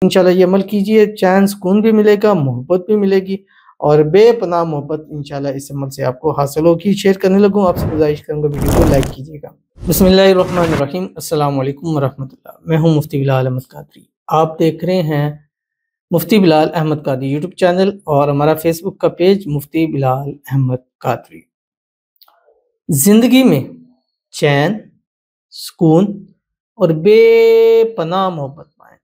इंशाल्लाह ये अमल कीजिए, चैन सुकून भी मिलेगा, मोहब्बत भी मिलेगी और बेपनाह मोहब्बत इंशाल्लाह इस अमल से आपको हासिल होगी। शेयर करने लगूँ, आपसे गुज़ारिश करूँगा वीडियो को लाइक कीजिएगा। बिस्मिल्लाहिर्रहमानिर्रहीम, अस्सलामु अलैकुम वरहमतुल्लाह। मैं हूँ मुफ्ती बिलाल अहमद कादरी। आप देख रहे हैं मुफ्ती बिलाल अहमद कादरी यूट्यूब चैनल और हमारा फेसबुक का पेज मुफ्ती बिलाल अहमद कादरी। ज़िंदगी में चैन, सुकून और बेपनाह मोहब्बत पाएँ।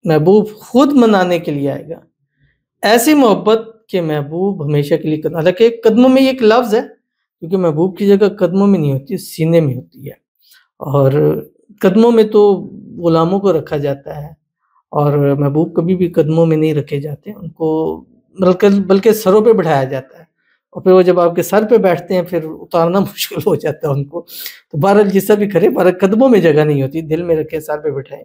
महबूब खुद मनाने के लिए आएगा। ऐसी मोहब्बत के महबूब हमेशा के लिए हालाँकि कदमों में ये एक लफ्ज़ है, क्योंकि महबूब की जगह कदमों में नहीं होती, सीने में होती है। और कदमों में तो गुलामों को रखा जाता है और महबूब कभी भी कदमों में नहीं रखे जाते, उनको बल्कि सरों पे बिठाया जाता है और फिर वो जब आपके सर पे बैठते हैं फिर उतारना मुश्किल हो जाता है उनको। तो बहरहाल जैसा भी करे, बहरहाल कदमों में जगह नहीं होती, दिल में रखे, सर पे बिठाएँ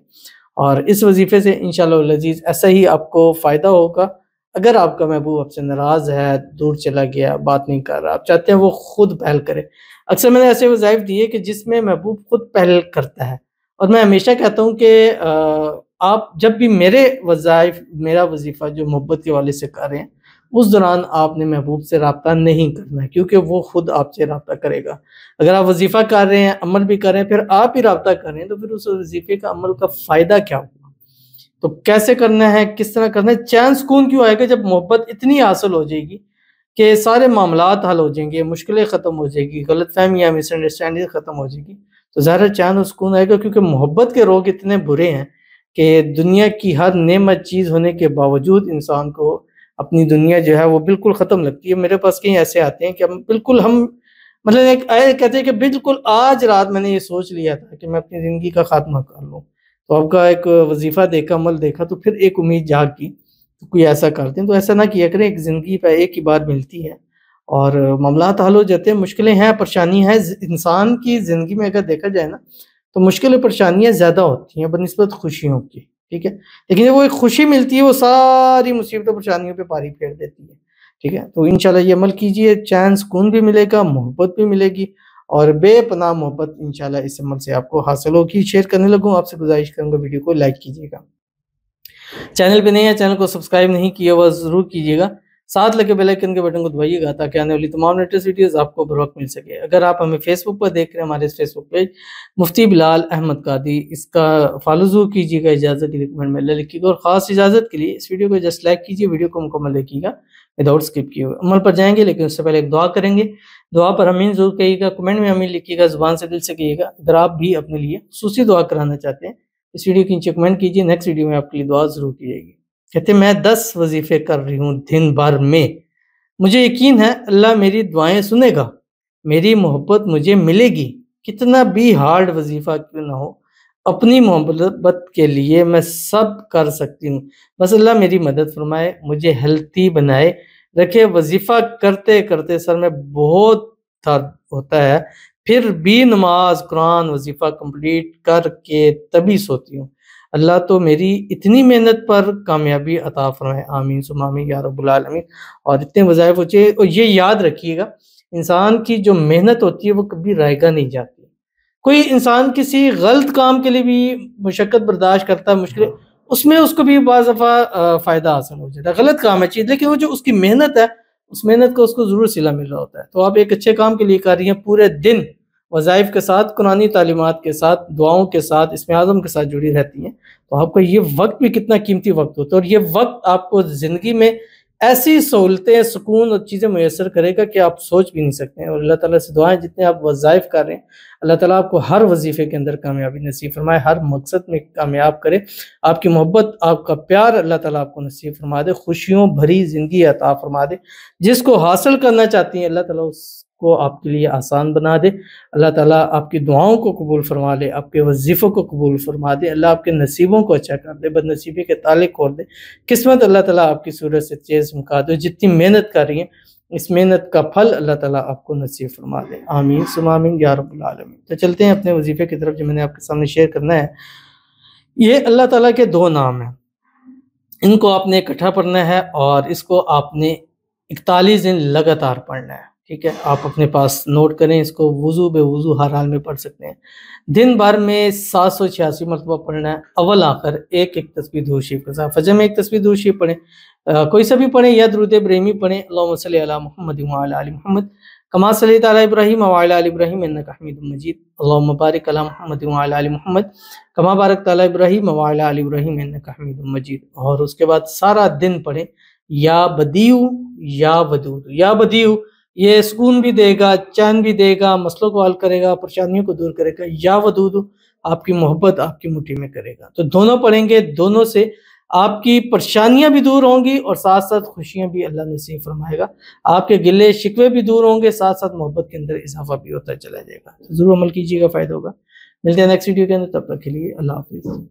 और इस वज़ीफ़े से इंशाअल्लाह वल अज़ीज़ ऐसा ही आपको फ़ायदा होगा। अगर आपका महबूब आपसे नाराज़ है, दूर चला गया, बात नहीं कर रहा, आप चाहते हैं वो खुद पहल करे। अक्सर मैंने ऐसे वज़ाइफ़ दिए कि जिसमें महबूब खुद पहल करता है और मैं हमेशा कहता हूँ कि आप जब भी मेरे वज़ाइफ़, मेरा वज़ीफ़ा जो मोहब्बत के हवाले से कर रहे हैं, उस दौरान आपने महबूब से राब्ता नहीं करना है, क्योंकि वो खुद आपसे राब्ता करेगा। अगर आप वज़ीफ़ा कर रहे हैं, अमल भी कर रहे हैं, फिर आप ही राब्ता कर रहे हैं, तो फिर उस वज़ीफ़े का, अमल का फ़ायदा क्या हुआ? तो कैसे करना है, किस तरह करना है? चैन सुकून क्यों आएगा जब मोहब्बत इतनी हासिल हो जाएगी कि सारे मामलात हल हो जाएँगे, मुश्किलें ख़त्म हो जाएगी, गलतफ़हमियाँ, मिसअंडरस्टैंडिंग ख़त्म हो जाएगी। तो ज़ाहिर है चैन और सुकून आएगा, क्योंकि मोहब्बत के रोग इतने बुरे हैं कि दुनिया की हर नेमत चीज़ होने के बावजूद इंसान को अपनी दुनिया जो है वो बिल्कुल ख़त्म लगती है। मेरे पास कई ऐसे आते हैं कि हम मतलब एक कहते हैं कि बिल्कुल आज रात मैंने ये सोच लिया था कि मैं अपनी ज़िंदगी का ख़ात्मा कर लूँ। तो आपका एक वज़ीफ़ा देखा, अमल देखा, तो फिर एक उम्मीद जागी, तो कोई ऐसा करते हैं, तो ऐसा ना किया करें। एक ज़िंदगी पे एक ही बार मिलती है और मामलात हल हो जाते हैं। मुश्किलें हैं, परेशानी है, इंसान की ज़िंदगी में अगर देखा जाए ना, तो मुश्किलें, परेशानियाँ ज़्यादा होती हैं बनिस्बत खुशियों की, ठीक है? लेकिन जब वो एक खुशी मिलती है, वो सारी मुसीबतों, परेशानियों पे पारी फेर देती है, ठीक है? तो इंशाल्लाह ये अमल कीजिए, चैन सुकून भी मिलेगा, मोहब्बत भी मिलेगी और बेपनाह मोहब्बत इंशाल्लाह इस अमल से आपको हासिल होगी। शेयर करने लगूँ, आपसे गुज़ारिश करूँगा वीडियो को लाइक कीजिएगा। चैनल पे नए हैं, चैनल को सब्सक्राइब नहीं किया हुआ ज़रूर कीजिएगा। साथ लगे बेल आइकन के बटन को दबाइएगा ताकि आने वाली तमाम लेटेस्ट वीडियोज़ आपको बर वक़्त मिल सके। अगर आप हमें फेसबुक पर देख रहे हैं, हमारे फेसबुक पेज मुफ्ती बिलाल अहमद कादरी, इसका फ़ॉलो ज़रूर कीजिएगा। इजाज़त के लिए कमेंट में अल्लाह लिखिएगा और ख़ास इजाज़त के लिए इस वीडियो को जस्ट लाइक कीजिए, वीडियो को मुकम्मल देखिएगा विदाउट स्किप किए हुए। अमल पर जाएँगे लेकिन उससे पहले एक दुआ करेंगे। दुआ पर आमीन ज़रूर कहिएगा, कमेंट में आमीन लिखिएगा, ज़ुबान से दिल से कहिएगा। अगर आप भी अपने लिए ख़ुसूसी दुआ कराना चाहते हैं, इस वीडियो के नीचे कमेंट कीजिए, नेक्स्ट वीडियो में आपके लिए दुआ ज़रूर की जाएगी। कहते हैं मैं 10 वज़ीफ़े कर रही हूँ दिन भर में, मुझे यकीन है अल्लाह मेरी दुआएँ सुनेगा, मेरी मोहब्बत मुझे मिलेगी। कितना भी हार्ड वज़ीफ़ा क्यों ना हो, अपनी मोहब्बत के लिए मैं सब कर सकती हूँ। बस अल्लाह मेरी मदद फ़रमाए, मुझे हेल्थी बनाए रखे। वज़ीफ़ा करते-करते सर में बहुत दर्द होता है, फिर भी नमाज़, कुरान, वज़ीफ़ा कंप्लीट करके तभी सोती हूँ। अल्लाह तो मेरी इतनी मेहनत पर कामयाबी अता फ़रमाए, आमीन सुम्मा आमीन या रब्बुल आलमीन। और इतने वज़ाइफ़ होचे, और ये याद रखिएगा, इंसान की जो मेहनत होती है वो कभी रायगा नहीं जाती। कोई इंसान किसी गलत काम के लिए भी मुशक्क़त बर्दाश्त करता है, मुश्किलें, उसमें उसको भी बाज़ दफ़ा फ़ायदा हासिल हो जाता है। गलत काम है चीज़, लेकिन वो जो उसकी मेहनत है, उस मेहनत का उसको ज़रूर सिला मिल रहा होता है। तो आप एक अच्छे काम के लिए कर रही हैं, पूरे दिन वज़ाइफ़ के साथ, कुरानी तालीमात के साथ, दुआओं के साथ, इसमें आज़म के साथ जुड़ी रहती हैं। तो आपका ये वक़्त भी कितना कीमती वक़्त होता है और ये वक़्त आपको ज़िंदगी में ऐसी सहूलतें, सुकून और चीज़ें मुयस्सर करेगा कि आप सोच भी नहीं सकते हैं। और अल्लाह ताला से दुआएँ, जितने आप वज़ाइफ़ कर रहे हैं, अल्लाह ताला आपको हर वज़ीफ़े के अंदर कामयाबी नसीब फ़रमाए, हर मकसद में कामयाब करे। आपकी मोहब्बत, आपका प्यार अल्लाह ताला आपको नसीब फ़रमा दे, खुशियों भरी ज़िंदगी अता फ़रमा दे। जिसको हासिल करना चाहती हैं, अल्लाह ताला उसको आपके लिए आसान बना दे। अल्लाह ताला आपकी दुआओं को कबूल फ़रमा ले, आपके वज़ीफ़ों को कबूल फ़रमा दे। अल्लाह आपके नसीबों को अच्छा कर दे, बदनसीबी के ताले खोल दे। किस्मत अल्लाह ताला आपकी सूरत से तेज़ चमका दे। जितनी मेहनत कर रही हैं, इस मेहनत का फल अल्लाह ताला आपको नसीब फ़रमा दे। आमीन सुम्मा आमीन या रब्बुल आलमीन। तो चलते हैं अपने वज़ीफ़े की तरफ, जो मैंने आपके सामने शेयर करना है। ये अल्लाह ताला के 2 नाम हैं। इनको आपने इकट्ठा पढ़ना है और इसको आपने 41 दिन लगातार पढ़ना है, ठीक है, आप अपने पास नोट करें इसको, वुज़ू बेवुज़ू हर हाल में पढ़ सकते हैं। दिन भर में 786 मरतबा पढ़ना है, अव्वल आखिर एक एक तस्बीह दुरूद शरीफ के साथ। फजर में एक तस्बीह दुरूद शरीफ पढ़ें, कोई सा भी पढ़ें या दुरूद इब्राहिमी पढ़ें। अल्लाहुम्मा सल्ली अला मुहम्मद व अला आलि मुहम्मद कमा सल्लैता अला इब्राहीम व अला आलि इब्राहीम इन्नका हमीदुम मजीद। अल्लाहुम्मा बारिक अला मुहम्मद व अला आलि मुहम्मद कमा बारकता अला इब्राहीम व अला आलि इब्राहीम इन्नका हमीदुम मजीद। और उसके बाद सारा दिन पढ़ें या बदीउ या वदूद। या बदीउ ये सुकून भी देगा, चैन भी देगा, मसलों को हल करेगा, परेशानियों को दूर करेगा। या वदूद आपकी मोहब्बत आपकी मुट्ठी में करेगा। तो दोनों पढ़ेंगे, दोनों से आपकी परेशानियां भी दूर होंगी और साथ साथ खुशियां भी अल्लाह नसीब फरमाएगा। आपके गिले शिकवे भी दूर होंगे, साथ साथ मोहब्बत के अंदर इजाफा भी होता चला जाएगा। तो जरूर अमल कीजिएगा, फायदा होगा। मिलते हैं नेक्स्ट वीडियो के अंदर, तब तक के लिए अल्लाह हाफिज़।